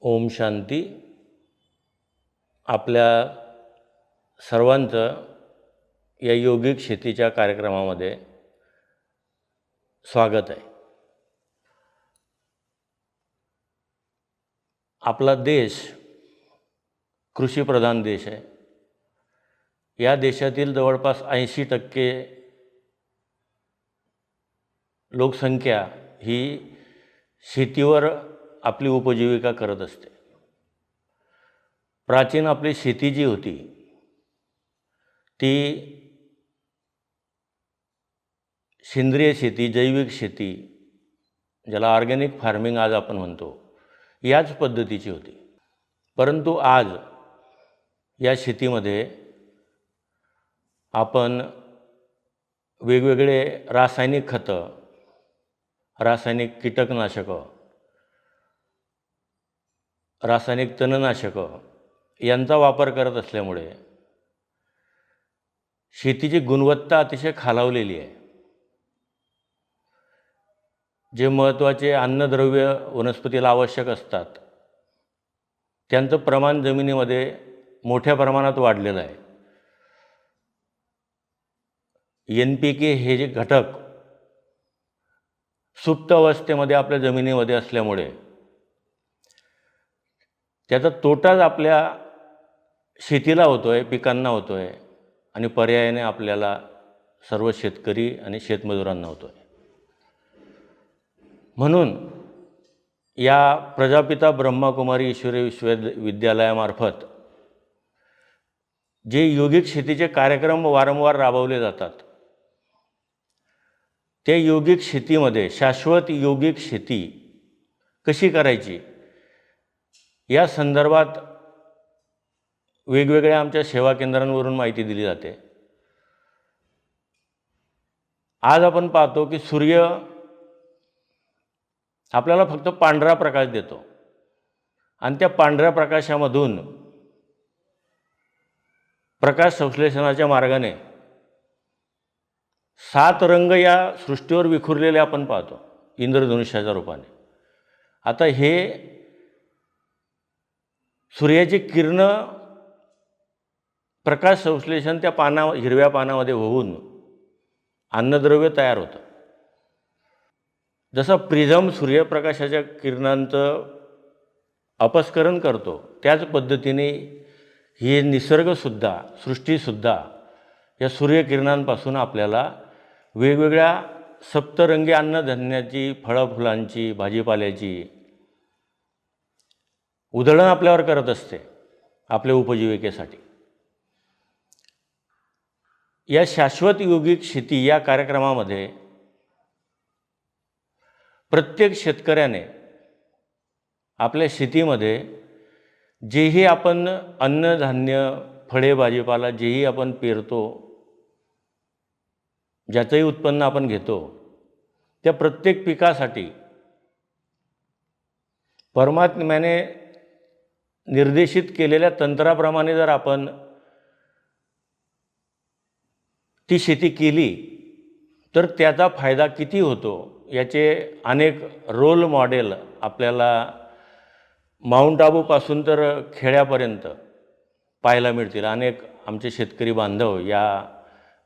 ओम शांती. आपल्या सर्वांचं या योगिक शेतीच्या कार्यक्रमामध्ये स्वागत आहे. आपला देश कृषीप्रधान देश आहे. या देशातील जवळपास 80% लोकसंख्या ही शेतीवर आपली उपजीविका करत असते. प्राचीन आपली शेती जी होती ती सेंद्रिय शेती, जैविक शेती, ज्याला ऑर्गॅनिक फार्मिंग आज आपण म्हणतो, याच पद्धतीची होती. परंतु आज या शेतीमध्ये आपण वेगवेगळे रासायनिक खतं, रासायनिक कीटकनाशकं, रासायनिक तणनाशकं यांचा वापर करत असल्यामुळे शेतीची गुणवत्ता अतिशय खालावलेली आहे. जे महत्त्वाचे अन्नद्रव्य वनस्पतीला आवश्यक असतात त्यांचं प्रमाण जमिनीमध्ये मोठ्या प्रमाणात वाढलेलं आहे. NPK हे जे घटक सुप्त अवस्थेमध्ये आपल्या जमिनीमध्ये असल्यामुळे त्याचा तोटाच आपल्या शेतीला होतो आहे, पिकांना होतो आहे आणि पर्यायाने आपल्याला सर्व शेतकरी आणि शेतमजुरांना होतो आहे. म्हणून या प्रजापिता ब्रह्माकुमारी ईश्वरी विश्वविद्यालयामार्फत जे योगिक शेतीचे कार्यक्रम वारंवार राबवले जातात, त्या योगिक शेतीमध्ये शाश्वत योगिक शेती कशी करायची या संदर्भात वेगवेगळ्या आमच्या सेवा केंद्रांवरून माहिती दिली जाते. आज आपण पाहतो की सूर्य आपल्याला फक्त पांढरा प्रकाश देतो आणि त्या पांढऱ्या प्रकाशामधून प्रकाश संश्लेषणाच्या मार्गाने 7 रंग या सृष्टीवर विखुरलेले आपण पाहतो इंद्रधनुष्याच्या रूपाने. आता हे सूर्याची किरणं प्रकाश संश्लेषण त्या हिरव्या पानामध्ये होऊन अन्नद्रव्य तयार होतं. जसं प्रिझम सूर्यप्रकाशाच्या किरणांचं अपस्करण करतो त्याच पद्धतीने हे निसर्गसुद्धा, सृष्टीसुद्धा या सूर्यकिरणांपासून आपल्याला वेगवेगळ्या सप्तरंगी अन्नधान्याची, फळं फुलांची, भाजीपाल्याची उधळण आपल्यावर करत असते आपल्या उपजीविकेसाठी. या शाश्वत योगिक शेती या कार्यक्रमामध्ये प्रत्येक शेतकऱ्याने आपल्या शेतीमध्ये जेही आपण अन्नधान्य, फळे, भाजीपाला जेही आपण पेरतो, ज्याचंही उत्पन्न आपण घेतो, त्या प्रत्येक पिकासाठी परमात्म्याने निर्देशित केलेल्या तंत्राप्रमाणे जर आपण ती शेती केली तर त्याचा फायदा किती होतो याचे अनेक रोल मॉडेल आपल्याला माउंट आबूपासून तर खेड्यापर्यंत पाहायला मिळतील. अनेक आमचे शेतकरी बांधव या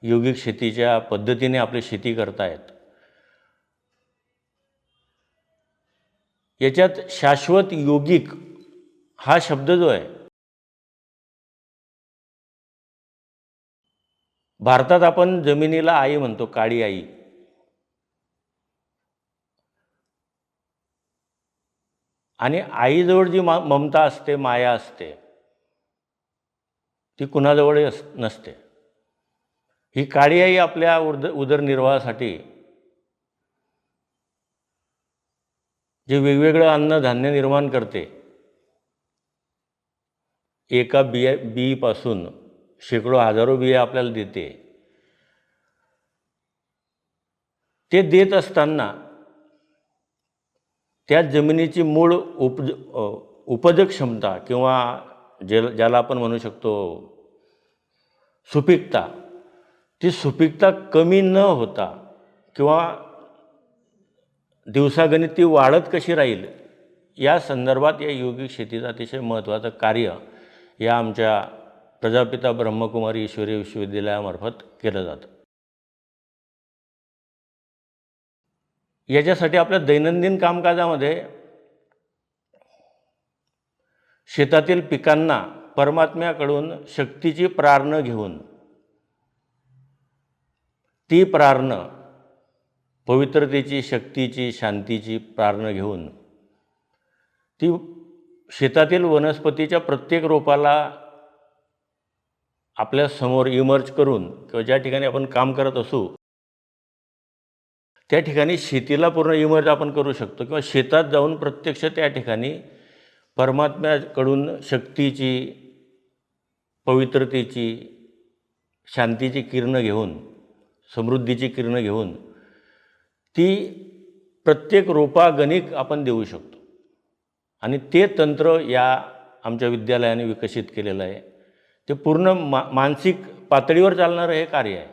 योगिक शेतीच्या पद्धतीने आपली शेती करतायत. याच्यात शाश्वत योगिक हा शब्द जो आहे, भारतात आपण जमिनीला आई म्हणतो, काळी आई. आणि आईजवळ जी ममता असते, माया असते, ती कुणाजवळही नसते. ही काळी आई आपल्या उदरनिर्वाहासाठी जे वेगवेगळं अन्नधान्य निर्माण करते, एका बीपासून शेकडो हजारो बिया आपल्याला देते. ते देत असताना त्या जमिनीची मूळ उपजक क्षमता किंवा ज्याला आपण म्हणू शकतो सुपीकता, ती सुपीकता कमी न होता किंवा दिवसागणिक ती वाढत कशी राहील या संदर्भात या यौगिक शेतीचं अतिशय महत्त्वाचं कार्य या आमच्या प्रजापिता ब्रह्मकुमारी ईश्वरी विश्वविद्यालयामार्फत केलं जातं. याच्यासाठी आपल्या दैनंदिन कामकाजामध्ये शेतातील पिकांना परमात्म्याकडून शक्तीची प्रारणं घेऊन ती प्रारणं पवित्रतेची, शक्तीची, शांतीची प्रारणं घेऊन ती शेतातील वनस्पतीच्या प्रत्येक रोपाला आपल्या समोर इमर्ज करून किंवा ज्या ठिकाणी आपण काम करत असू त्या ठिकाणी शेतीला पूर्ण इमर्ज आपण करू शकतो किंवा शेतात जाऊन प्रत्यक्ष त्या ठिकाणी परमात्म्याकडून शक्तीची, पवित्रतेची, शांतीची किरणं घेऊन, समृद्धीची किरणं घेऊन ती प्रत्येक रोपागणिक आपण देऊ शकतो. आणि ते तंत्र या आमच्या विद्यालयाने विकसित केलेलं आहे. ते पूर्ण मानसिक पातळीवर चालणारं हे कार्य आहे.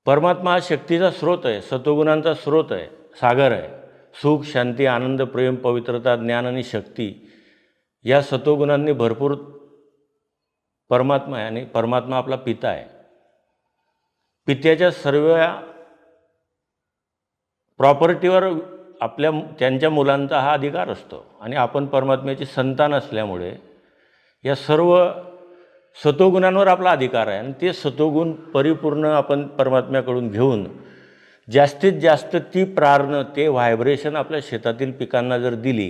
परमात्मा हा शक्तीचा स्रोत आहे, सत्वगुणांचा स्रोत आहे, सागर आहे. सुख, शांती, आनंद, प्रेम, पवित्रता, ज्ञान आणि शक्ती या सत्वगुणांनी भरपूर परमात्मा आहे आणि परमात्मा आपला पिता आहे. पित्याच्या सर्व प्रॉपर्टीवर त्यांच्या मुलांचा हा अधिकार असतो आणि आपण परमात्म्याची संतान असल्यामुळे या सर्व सत्वगुणांवर आपला अधिकार आहे आणि ते सत्वगुण परिपूर्ण आपण परमात्म्याकडून घेऊन जास्तीत जास्त ती प्रारणं, ते व्हायब्रेशन आपल्या शेतातील पिकांना जर दिली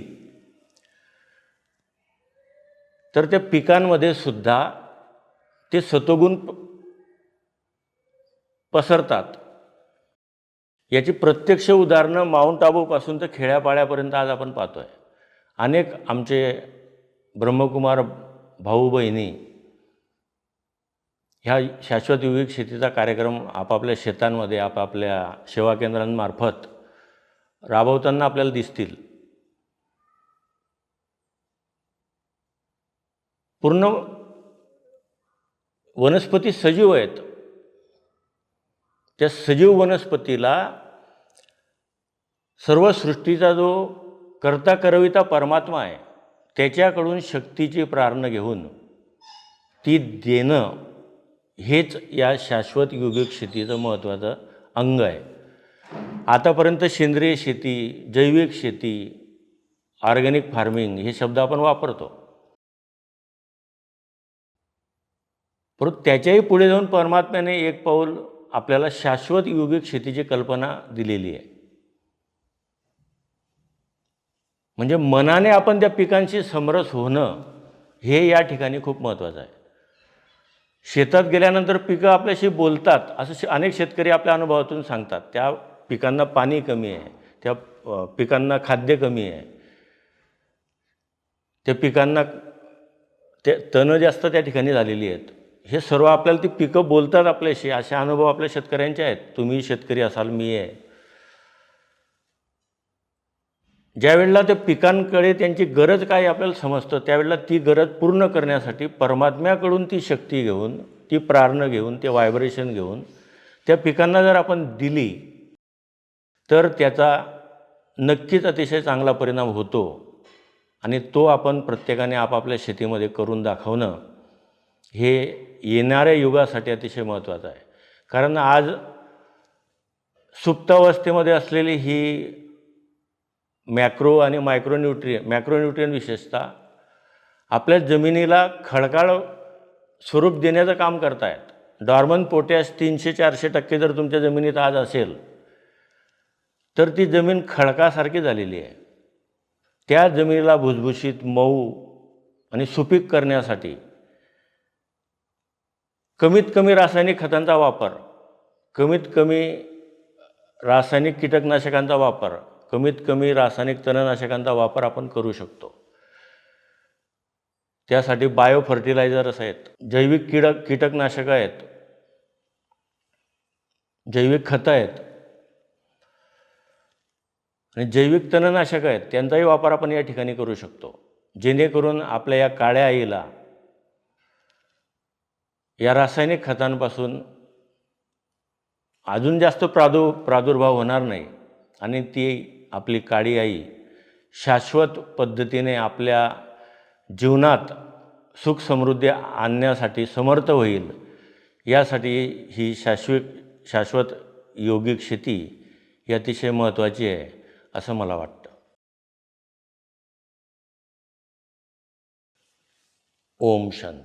तर त्या पिकांमध्ये सुद्धा ते सत्वगुण पसरतात. याची प्रत्यक्ष उदाहरणं माउंट आबूपासून तर खेड्यापाड्यापर्यंत आज आपण पाहतो आहे. अनेक आमचे ब्रह्मकुमार भाऊ बहिणी ह्या शाश्वत यौगिक शेतीचा कार्यक्रम आपापल्या शेतांमध्ये आपापल्या सेवा केंद्रांमार्फत राबवताना आपल्याला दिसतील. पूर्ण वनस्पती सजीव आहेत. त्या सजीव वनस्पतीला सर्व सृष्टीचा जो कर्ता करविता परमात्मा आहे त्याच्याकडून शक्तीची प्रार्थना घेऊन ती देणं हेच या शाश्वत यौगिक शेतीचं महत्त्वाचं अंग आहे. आतापर्यंत सेंद्रिय शेती, जैविक शेती, ऑर्गॅनिक फार्मिंग हे शब्द आपण वापरतो, परंतु त्याच्याही पुढे जाऊन परमात्म्याने एक पाऊल आपल्याला शाश्वत यौगिक शेतीची कल्पना दिलेली आहे. म्हणजे मनाने आपण त्या पिकांशी समरस होणं हे या ठिकाणी खूप महत्त्वाचं आहे. शेतात गेल्यानंतर पिकं आपल्याशी बोलतात असं अनेक शेतकरी आपल्या अनुभवातून सांगतात. त्या पिकांना पाणी कमी आहे, त्या पिकांना खाद्य कमी आहे, त्या पिकांना ते तणं जास्त त्या ठिकाणी झालेली आहेत. हे सर्व आपल्याला ती पिकं बोलतात आपल्याशी. असे अनुभव आपल्या शेतकऱ्यांचे आहेत. तुम्ही शेतकरी असाल, मी आहे. ज्यावेळेला त्या पिकांकडे त्यांची गरज काय आपल्याला समजतं त्यावेळेला ती गरज पूर्ण करण्यासाठी परमात्म्याकडून ती शक्ती घेऊन, ती प्रार्थना घेऊन, ते व्हायब्रेशन घेऊन त्या पिकांना जर आपण दिली तर त्याचा नक्कीच अतिशय चांगला परिणाम होतो आणि तो आपण प्रत्येकाने आपापल्या शेतीमध्ये करून दाखवणं हे येणाऱ्या युगासाठी अतिशय महत्त्वाचं आहे. कारण आज सुप्तावस्थेमध्ये असलेली ही मॅक्रो आणि मॅक्रोन्यूट्रियन विशेषतः आपल्या जमिनीला खडकाळ स्वरूप देण्याचं काम करत आहेत. डॉर्मन पोटॅश 300-400% जर तुमच्या जमिनीत आज असेल तर ती जमीन खडकासारखी झालेली आहे. त्या जमिनीला भुसभुशीत, मऊ आणि सुपीक करण्यासाठी कमीत कमी रासायनिक खतांचा वापर, कमीत कमी रासायनिक कीटकनाशकांचा वापर, कमीत कमी रासायनिक तणनाशकांचा वापर आपण करू शकतो. त्यासाठी बायो फर्टिलायझर्स आहेत, जैविक कीटकनाशकं आहेत, जैविक खतं आहेत आणि जैविक तणनाशकं आहेत. त्यांचाही वापर आपण या ठिकाणी करू शकतो, जेणेकरून आपल्या या काळ्या आईला या रासायनिक खतांपासून अजून जास्त प्रादुर्भाव होणार नाही आणि ती आपली काळी आई शाश्वत पद्धतीने आपल्या जीवनात सुख समृद्धी आणण्यासाठी समर्थ होईल, यासाठी ही शाश्वत योगिक शेती ही अतिशय महत्त्वाची आहे असं मला वाटतं. ओम शांती.